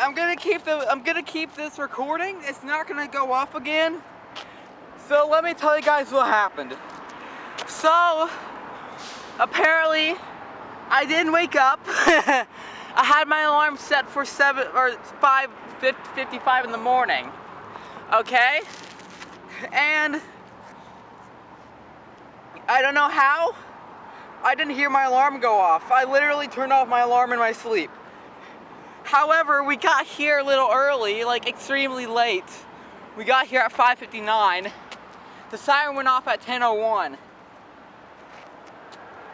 I'm gonna keep this recording. It's not gonna go off again. So let me tell you guys what happened. So apparently I didn't wake up. I had my alarm set for 5:55 in the morning. Okay? And I don't know how I didn't hear my alarm go off. I literally turned off my alarm in my sleep. However, we got here a little early, like extremely late. We got here at 5:59. The siren went off at 10:01.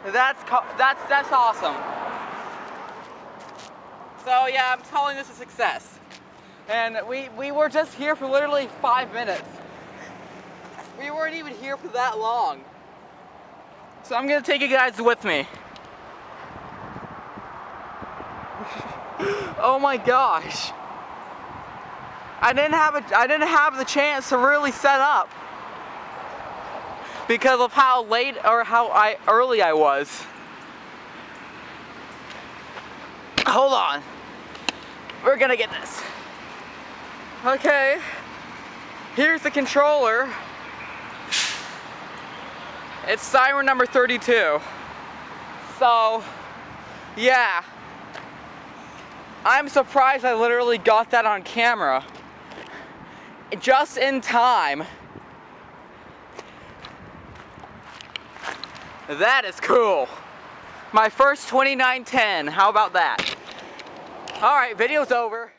That's awesome. So yeah, I'm calling this a success. And we were just here for literally 5 minutes. We weren't even here for that long. So I'm gonna take you guys with me. Oh my gosh. I didn't have the chance to really set up because of how late or how early I was. Hold on. We're gonna get this. Okay. Here's the controller. It's siren number 32. So, yeah. I'm surprised I literally got that on camera. Just in time. That is cool. My first 2910. How about that? Alright, video's over.